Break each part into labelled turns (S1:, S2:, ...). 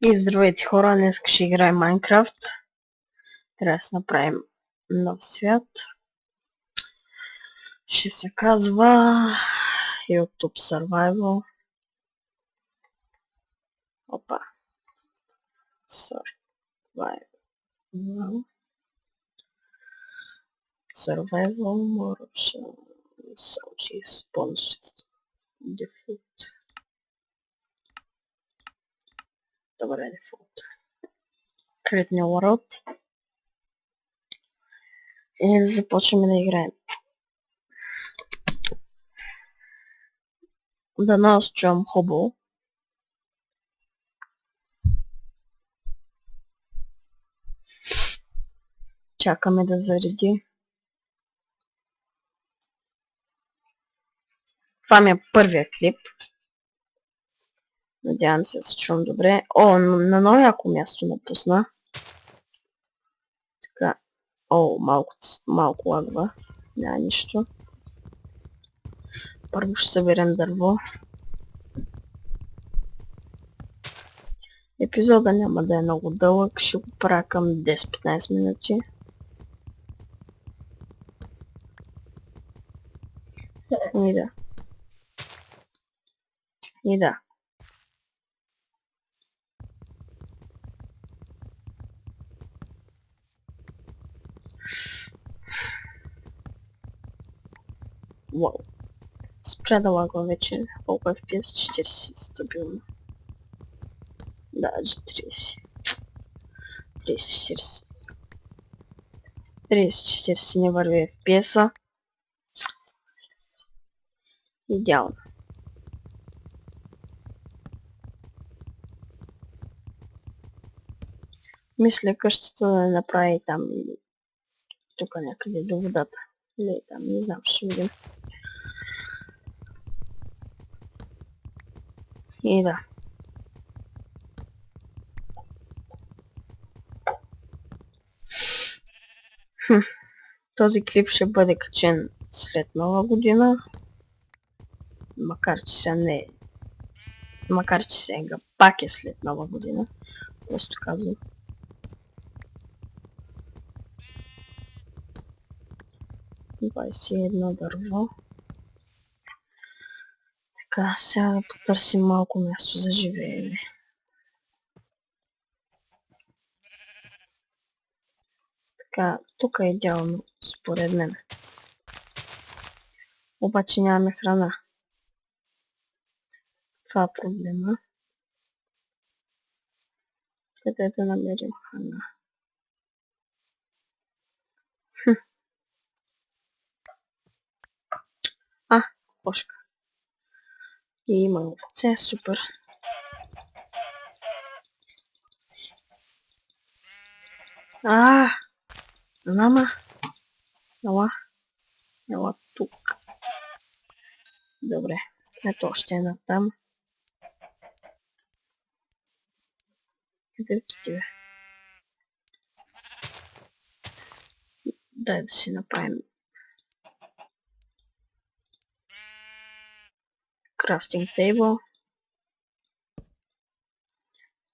S1: И здравейте хора, днес ще играем Майнкрафт. Трябва да си направим нов свят. Ще се казва YouTube Survival. Опа. Survival. Survival Motion. Sound Sponsors. Default. Добре, Default. Create New World. И да започнем да играем. Да нас чувам хубаво. Чакаме да зареди. Това ми е първия клип. Надявам се да се чувам добре. О, на много яко място напусна. Така. О, малко лагва. Няма нищо. Първо ще съберем дърво. Епизода няма да е много дълъг. Ще го правя към 10-15 минути. И да. Уау. Спря да лагва вече. Колко FPS? 40 стабилно. Даже 30. 30-40. 30-40 не върви FPS-а. Идеално. Мисля къщата да направи там или тук някъде до водата. Или там, не знам, ще видим. И да. Този клип ще бъде качен след Нова година. Макар че сега пак е след Нова година. Просто казвам. едно дърво. Така, сега да потърсим малко място за живеене. Така, тук е идеално, според мен. Обаче нямаме храна. Това е проблема. Къде да намерим храна? Кошка. И има овце, супер. Мама. Ела тук. Добре. Ето още една там. Къде отива? Дай да си направим крафтинг тейбъл.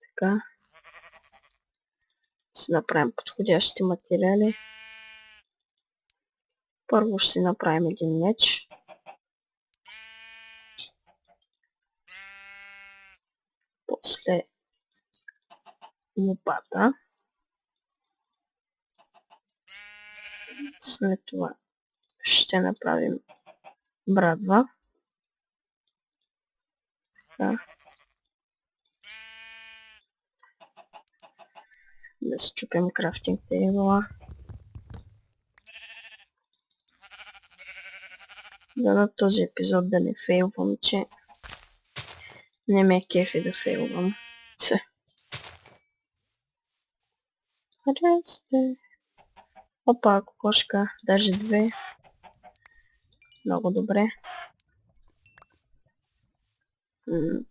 S1: Така. Си направим подходящи материали. Първо ще си направим един меч. После лопата. След това ще направим брадва. Така. Да счупим крафтинг тейбъла. Да на този епизод да не фейлвам, че не ме е кефи да фейлвам. Опа, кокошка, даже две. Много добре.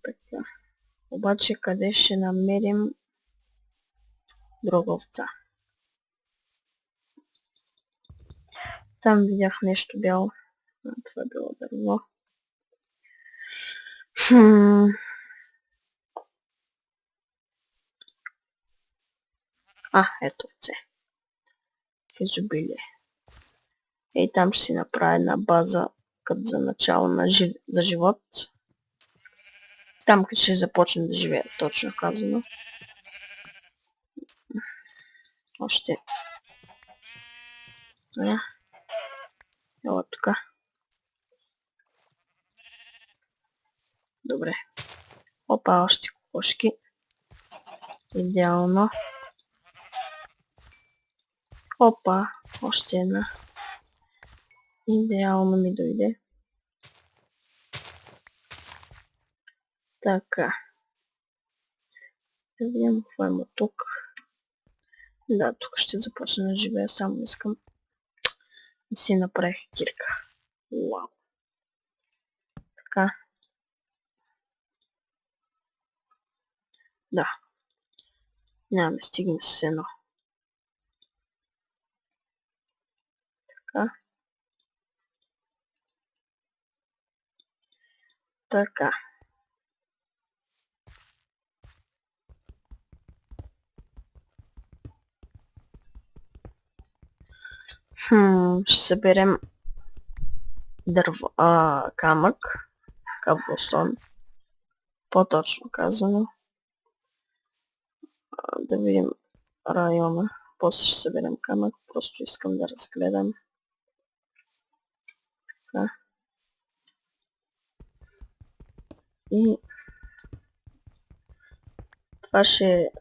S1: Така. Обаче къде ще намерим друга овца? Там видях нещо бяло. Това е било дърво. Ето це. Изобилие. И там ще си направя една база като за начало на за живот. Там като ще започне да живее, точно казано. Още. Ела тук. Добре. Опа, още кокошки. Идеално. Опа, още една. Идеално ми дойде. Така. Да видим какво има тук. Да, тук ще започна да живея, само искам да си направих кирка. Уау. Така. Да. Няма да стигне с едно. Така. Така. Ще съберем дърво, камък, каблстон, по-точно казано. Да видим района. После ще съберем камък, просто искам да разгледам. Така. И това ще е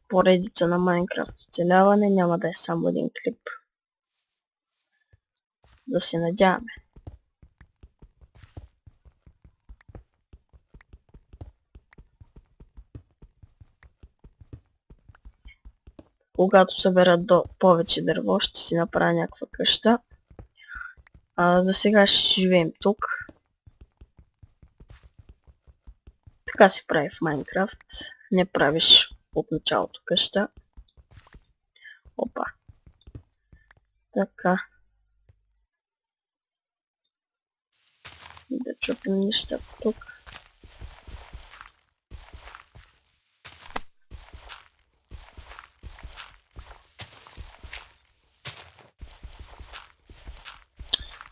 S1: поредица на Майнкрафт оцеляване, няма да е само един клип. Да се надяваме. Когато събера до повече дърво, ще си направя някаква къща. За сега ще живеем тук. Така се прави в Майнкрафт. Не правиш от началото къща. Опа. Така. Да чупим нещата тук.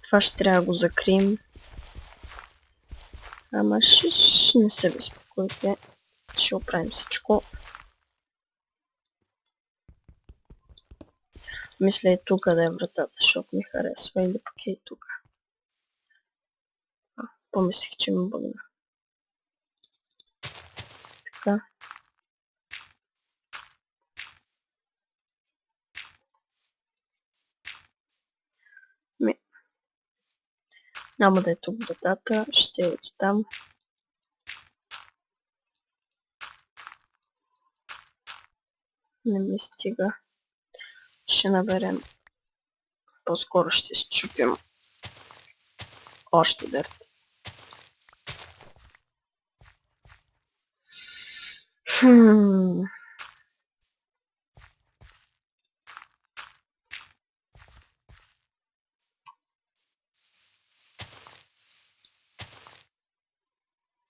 S1: Това ще трябва да го закрием. Ама не се безпокойте. Ще оправим всичко. Мисля и тук да е вратата, защото ми харесва, или пък е и тук. Помислих, че ми бъгна. Така. Няма да е тук вратата, ще е там. Не ми стига. Ще наберем. По-скоро ще счупим още дърт.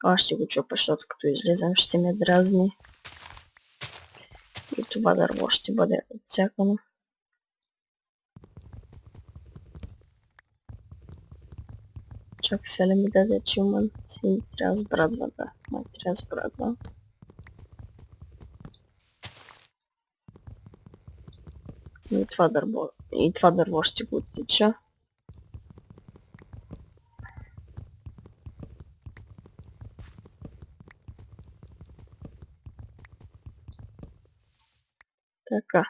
S1: Аз ще го чупа, защото като излезем ще ме дразни. И това дърво ще бъде отсякано. Чак сега ми даде чуман. Си трябва с брадва, да. Май трябва с брадва. И това дърво ще го оттича. Така.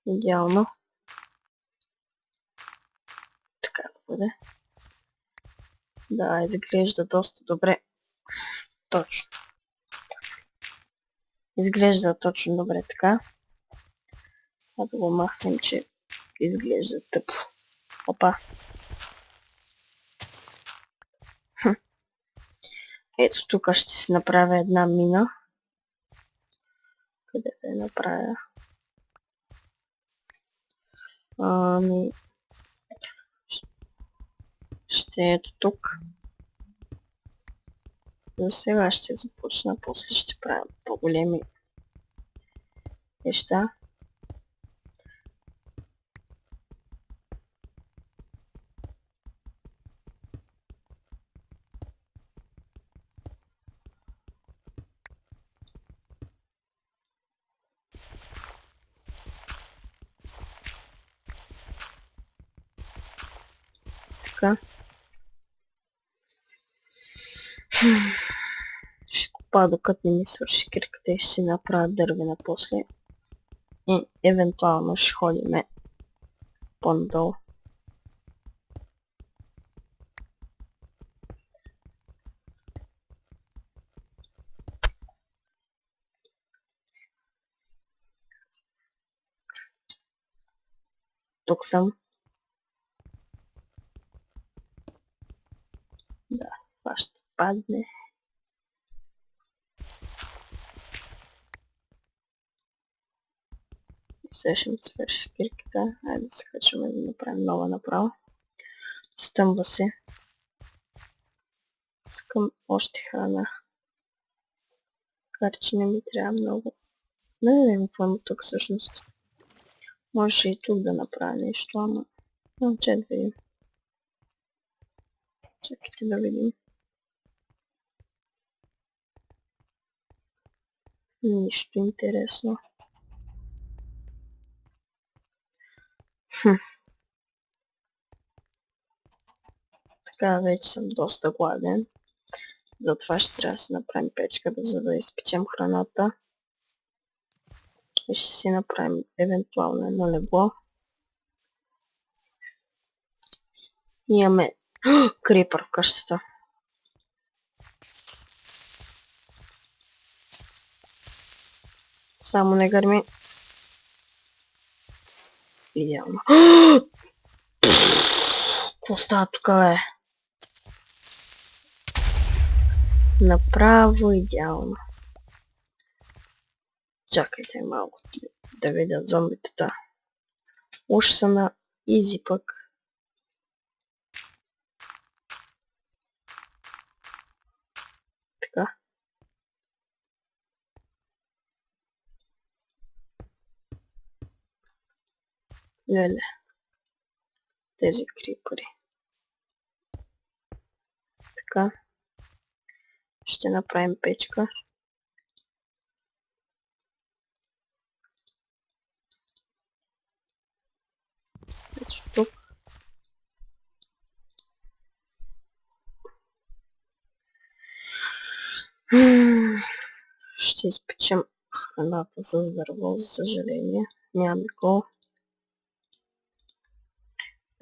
S1: Идеално. Така да бъде. Да, изглежда доста добре. Точно. Изглежда точно добре така. Да го махнем, че изглежда тъпо. Опа. Ето тук ще си направя една мина. Къде да я направя? Ами... Ще ето тук. За сега ще започна, после ще правя по-големи неща. Така. Ще копа, докато не ми свърши кирката и ще си направя дървена после. И евентуално ще ходиме по-надолу. Тук съм. Да, това ще падне. Сега ще ми свърши кирката. Айде да се качваме да направим нова направо. Стъмва се. Искам още храна. Така че не ми трябва много. Да не видим какво има тук всъщност. Може и тук да направя нещо, ама... че да видим. Чакайте да видим. Нищо интересно. Така, вече съм доста гладен. Затова ще трябва да си направим печка, за да изпечем храната. И ще си направим евентуално едно легло. Имаме крипър в къщата. Само не гърми. Идеално. Какво става тук, бе? Направо идеално. Чакайте малко да видя зомбитата. Уж са на изи пък. Така. Леле. Тези крипъри. Така. Ще направим печка. Ето тук. Ще изпечем храната с дърво, за съжаление. Нямаме кол.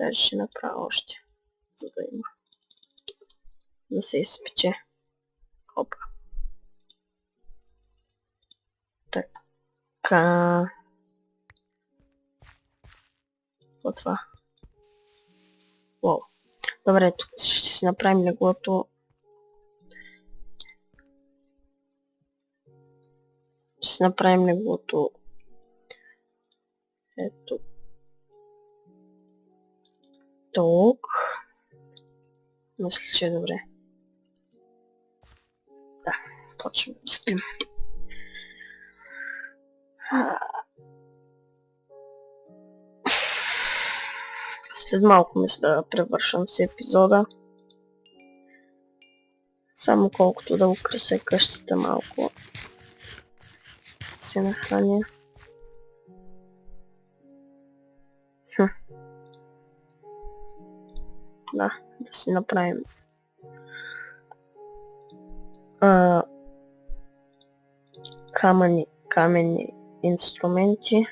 S1: Даже ще направя още, за да има. Да се изпече. Опа. Така. Какво това? Уау. Добре, тук ще си направим леглото. Ще си направим леглото. Ето. Тук. Мисля, че е добре. Да, почвам да спим. След малко мисля да превършвам си епизода. Само колкото да украся къщата малко. Се нахраня. Да, да си направим каменни инструменти.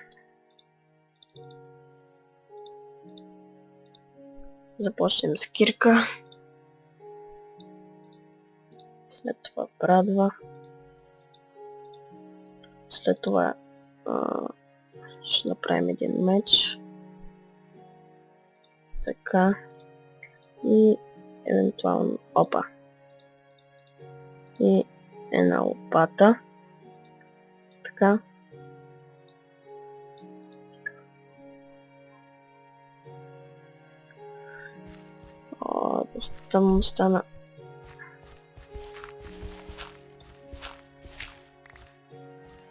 S1: Започнем с кирка. След това брадва. След това ще направим един меч. Така. И евентуално опа. И една лопата. Така. Там стана.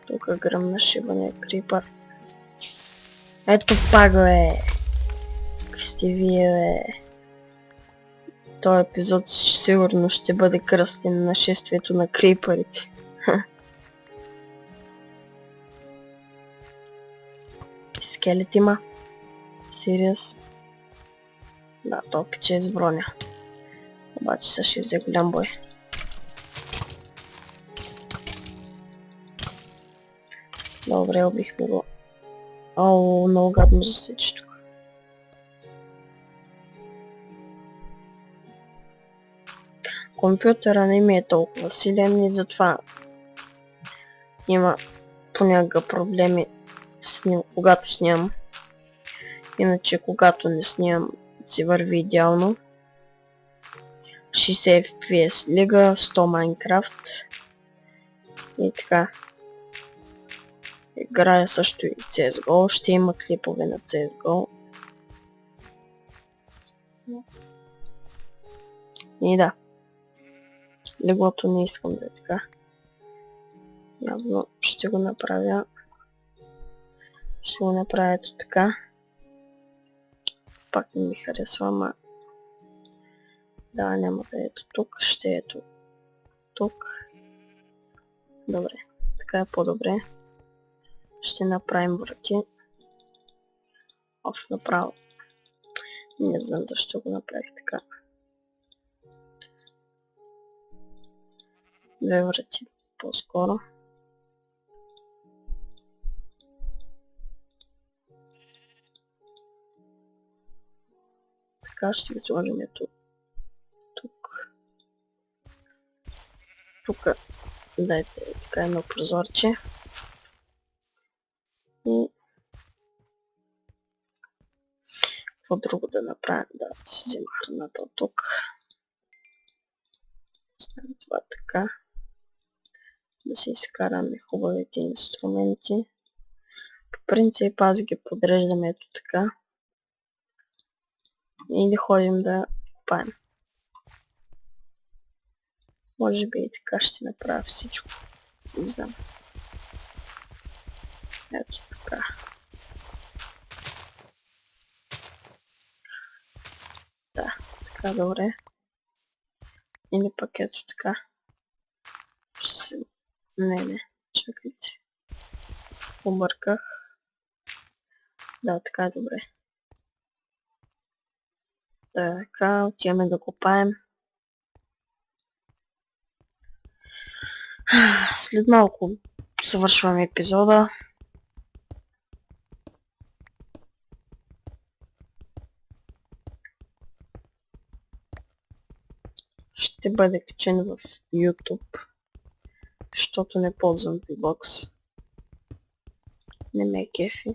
S1: Тук гръмна шибане крипър. Ето пак, бе! Сте вие, бе! Този епизод сигурно ще бъде кръстен на нашествието на крипърите. Скелет има. Сириус. Да, то пиче е с броня. Обаче са ще взе голям бой. Добре, убихме го. Ау, много гадно засече тук. Компютъра не ми е толкова силен и затова има понякога проблеми, когато снимам. Иначе когато не снимам, си върви идеално. 60 FPS лига, 100 Майнкрафт и така. Играя също и CSGO, ще има клипове на CSGO. И да. Леглото не искам да е така. Явно ще го направя. Ще го направя ето така. Пак не ми харесва, ама... Да, няма да е ето тук, ще е ето тук. Добре, така е по-добре. Ще направим врати. Оф, направо. Не знам защо го направих така. Две врати по-скоро. Така ще ги сложим ето тук. Тук дайте така едно прозорче. И какво друго да направим? Да си взема храната от тук. Оставим това така. Да си изкараме хубавите инструменти. По принцип аз ги подреждаме ето така. И да ходим да купаем. Може би и така ще направя всичко. Не знам. Ето така. Да, така добре. Или пък ето така. Не, чакайте. Обърках. Да, така е добре. Така, отиваме да копаем. След малко завършваме епизода. Ще бъде качен в YouTube, защото не ползвам VBOX. Не ме е кефи.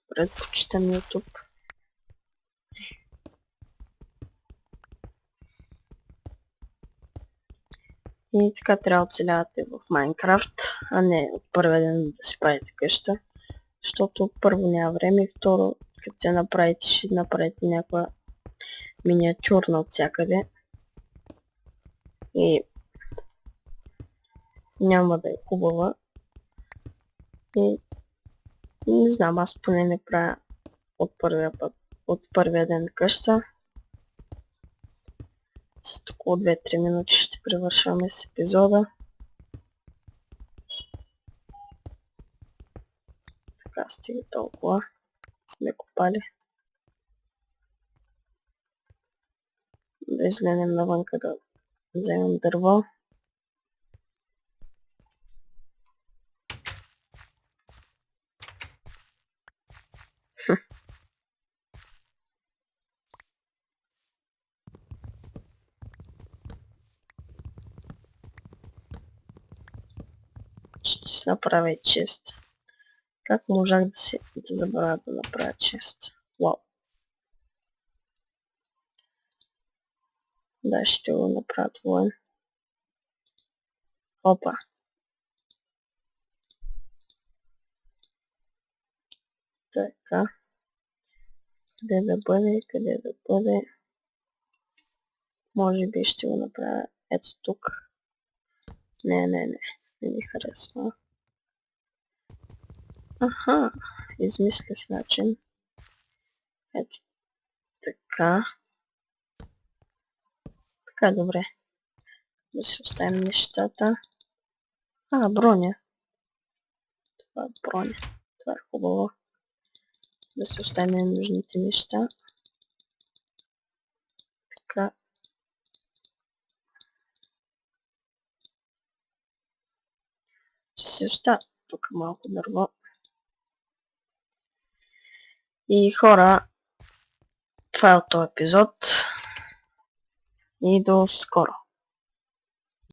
S1: Предпочитам YouTube. И така трябва да оцелявате в Майнкрафт, а не от първия ден да си правите къща. Защото първо няма време и второ, като се направите, ще направите някаква миниатюрна от всякъде. И няма да е хубава. И не знам, аз поне не правя от първия път, от първия ден къща. С около 2-3 минути ще привършваме с епизода. Така стига толкова. Сме копали. Да изгледам навънка да вземем дърво. Ще си направя и чест. Как можах да забравя да направя чест? Вау. Да, ще го направя двоен. Опа. Така. Къде да бъде, къде да бъде. Може би ще го направя ето тук. Не ми харесва. Аха, измислих начин. Ето така. Така, добре. Да си оставим нещата. Броня. Това е броня. Това е хубаво. Да си оставим нужните неща. Така. Ще си оставя тук малко дърво. И хора, това е от този епизод. И до скоро.